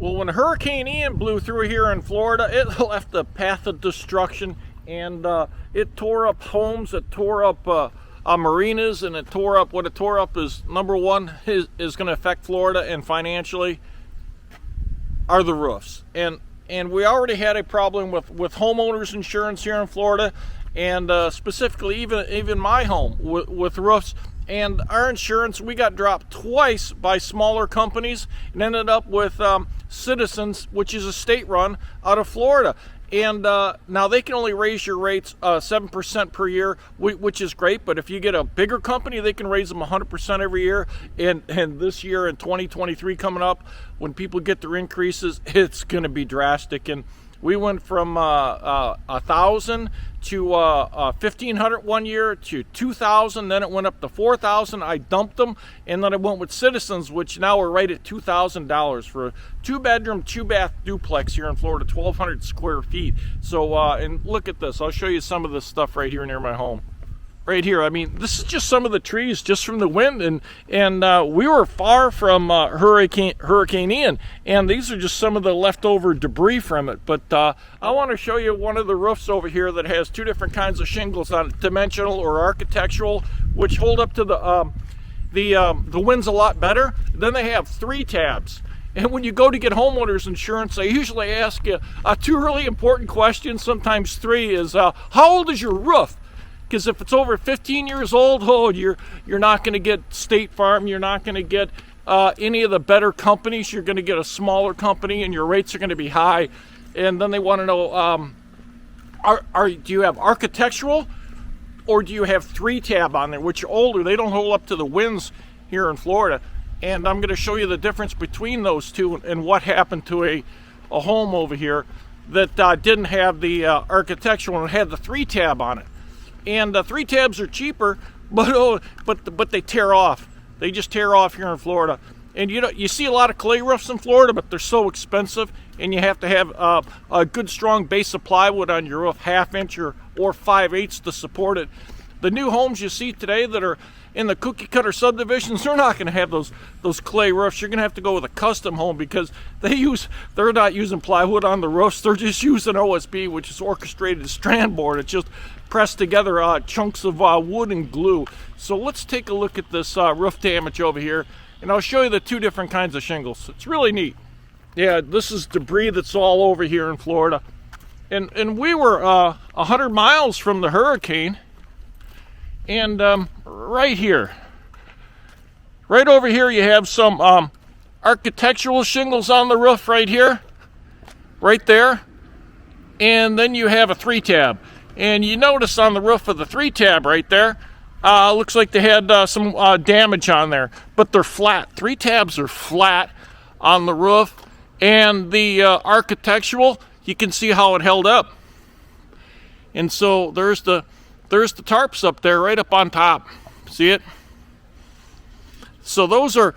Well, when Hurricane Ian blew through here in Florida, it left a path of destruction, and it tore up homes, it tore up marinas, and it tore up, what it tore up is, number one, is going to affect Florida and financially, are the roofs. And we already had a problem with homeowners insurance here in Florida, and specifically even my home with roofs. And our insurance, we got dropped twice by smaller companies and ended up with Citizens, which is a state run out of Florida. And now they can only raise your rates 7% per year, which is great. But if you get a bigger company, they can raise them 100% every year. And this year in 2023 coming up, when people get their increases, it's going to be drastic. And we went from 1,000 to 1,500 one year to 2,000. Then it went up to 4,000. I dumped them, and then I went with Citizens, which now we're right at $2,000 for a 2-bedroom, 2-bath duplex here in Florida, 1,200 square feet. So, and look at this. I'll show you some of this stuff right here near my home. Right here, I mean, this is just some of the trees just from the wind, and we were far from Hurricane Ian, and these are just some of the leftover debris from it. But I want to show you one of the roofs over here that has 2 different kinds of shingles on it, dimensional or architectural, which hold up to the winds a lot better. Then they have 3 tabs. And when you go to get homeowners insurance, I usually ask you 2 really important questions, sometimes 3, is how old is your roof? Because if it's over 15 years old, you're not going to get State Farm. You're not going to get any of the better companies. You're going to get a smaller company, and your rates are going to be high. And then they want to know, do you have architectural, or do you have 3 tab on there, which are older? They don't hold up to the winds here in Florida. And I'm going to show you the difference between those 2 and what happened to a home over here that didn't have the architectural and had the 3 tab on it. And 3 tabs are cheaper, but they tear off. They just tear off here in Florida. And you see a lot of clay roofs in Florida, but they're so expensive, and you have to have a good strong base of plywood on your roof, 1/2 inch or 5/8 to support it. The new homes you see today that are in the cookie cutter subdivisions, they're not going to have those clay roofs. You're going to have to go with a custom home, because they're not using plywood on the roofs. They're just using OSB, which is orchestrated strand board. It's just pressed together chunks of wood and glue. So let's take a look at this roof damage over here, and I'll show you the 2 different kinds of shingles. It's really neat. Yeah, this is debris that's all over here in Florida. And we were 100 miles from the hurricane. And right here, right over here, you have some architectural shingles on the roof right here, right there. And then you have a 3 tab. And you notice on the roof of the 3 tab right there, looks like they had some damage on there, but they're flat. 3 tabs are flat on the roof, and the architectural, you can see how it held up. And so there's the tarps up there, right up on top. See it? So those are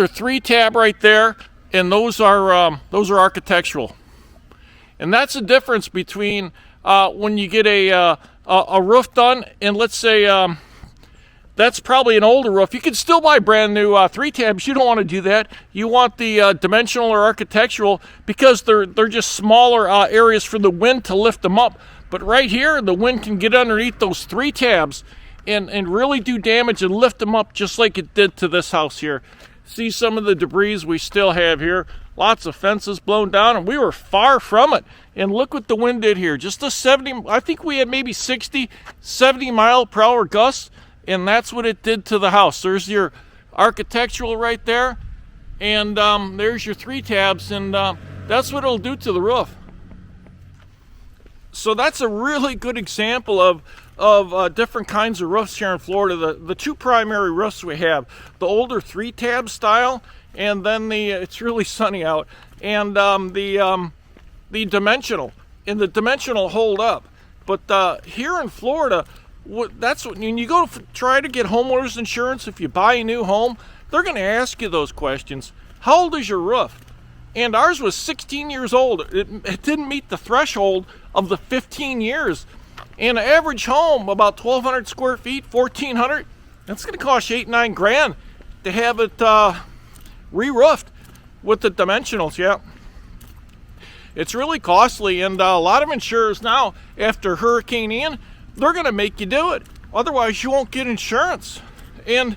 3 tab right there, and those are architectural. And that's the difference between when you get a roof done, and let's say that's probably an older roof. You can still buy brand new 3 tabs. You don't want to do that. You want the dimensional or architectural, because they're just smaller areas for the wind to lift them up. But right here, the wind can get underneath those 3 tabs and really do damage and lift them up, just like it did to this house here. See some of the debris we still have here. Lots of fences blown down, and we were far from it. And look what the wind did here. Just a 70, I think we had maybe 60, 70 mile per hour gusts, and that's what it did to the house. There's your architectural right there, and there's your 3 tabs, and that's what it'll do to the roof. So that's a really good example of different kinds of roofs here in Florida. The 2 primary roofs we have, the older 3 tab style, and then it's really sunny out, and the dimensional. And the dimensional hold up. But here in Florida, that's what, when you go to try to get homeowners insurance, if you buy a new home, they're going to ask you those questions. How old is your roof? And ours was 16 years old. It didn't meet the threshold of the 15 years. And an average home, about 1,200 square feet, 1,400, that's going to cost you $8-9 grand to have it re-roofed with the dimensionals. Yeah. It's really costly, and a lot of insurers now, after Hurricane Ian, they're going to make you do it. Otherwise, you won't get insurance. And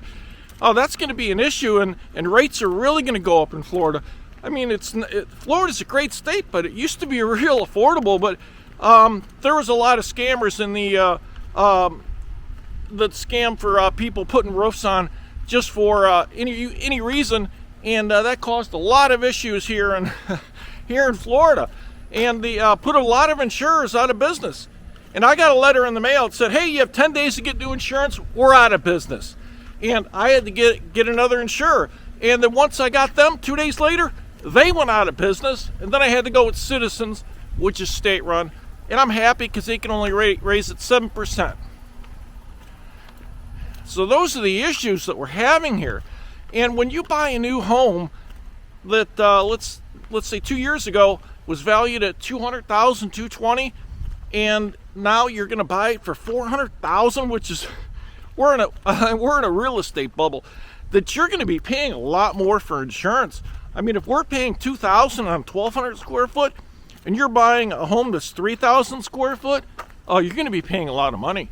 that's going to be an issue, and rates are really going to go up in Florida. I mean, Florida's a great state, but it used to be real affordable. But there was a lot of scammers in the scam for people putting roofs on just for any reason, and that caused a lot of issues here in Florida, and they put a lot of insurers out of business. And I got a letter in the mail that said, "Hey, you have 10 days to get new insurance. We're out of business." And I had to get another insurer. And then once I got them, 2 days later, they went out of business. And then I had to go with Citizens, which is state-run. And I'm happy because they can only raise it 7%. So those are the issues that we're having here. And when you buy a new home that, let's say 2 years ago, was valued at $200,000, $220,000, and now you're going to buy it for $400,000, which is we're in a real estate bubble, that you're going to be paying a lot more for insurance. I mean, if we're paying $2,000 on 1,200 square foot, and you're buying a home that's 3,000 square foot, you're going to be paying a lot of money.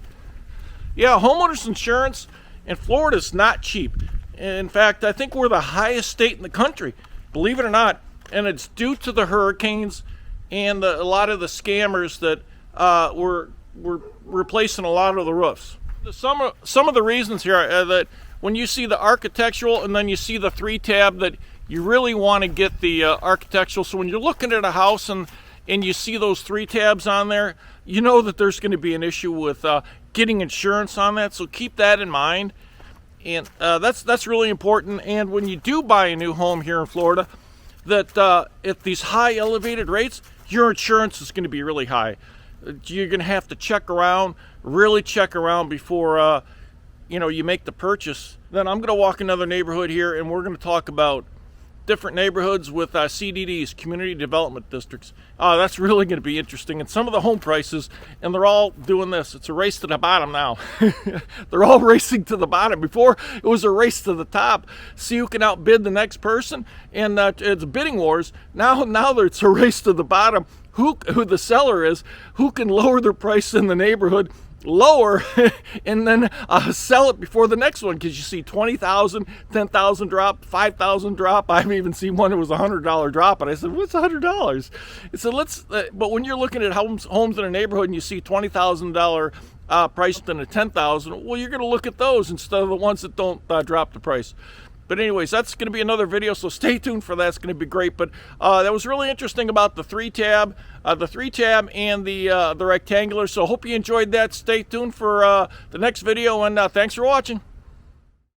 Yeah, homeowners insurance in Florida is not cheap. In fact, I think we're the highest state in the country, believe it or not, and it's due to the hurricanes and a lot of the scammers that were replacing a lot of the roofs. Some of the reasons here are that when you see the architectural and then you see the 3-tab, that you really want to get the architectural. So when you're looking at a house and you see those 3 tabs on there, you know that there's going to be an issue with getting insurance on that. So keep that in mind, and that's really important. And when you do buy a new home here in Florida, that at these high elevated rates, your insurance is going to be really high. You're going to have to really check around before you make the purchase. Then I'm going to walk another neighborhood here, and we're going to talk about different neighborhoods with CDDs, community development districts. That's really going to be interesting. And some of the home prices, and they're all doing this. It's a race to the bottom now. They're all racing to the bottom. Before, it was a race to the top. See who can outbid the next person, and it's bidding wars. Now it's a race to the bottom. Who the seller is, who can lower their price in the neighborhood lower and then sell it before the next one, because you see 20,000, 10,000 drop, 5,000 drop. I've even seen one that was $100 drop, and I said, what's $100? It said, but when you're looking at homes in a neighborhood and you see $20,000 priced in a 10,000, well, you're going to look at those instead of the ones that don't drop the price. But anyways, that's going to be another video, so stay tuned for that. It's going to be great. But that was really interesting about the 3-tab, and the rectangular. So hope you enjoyed that. Stay tuned for the next video, and thanks for watching.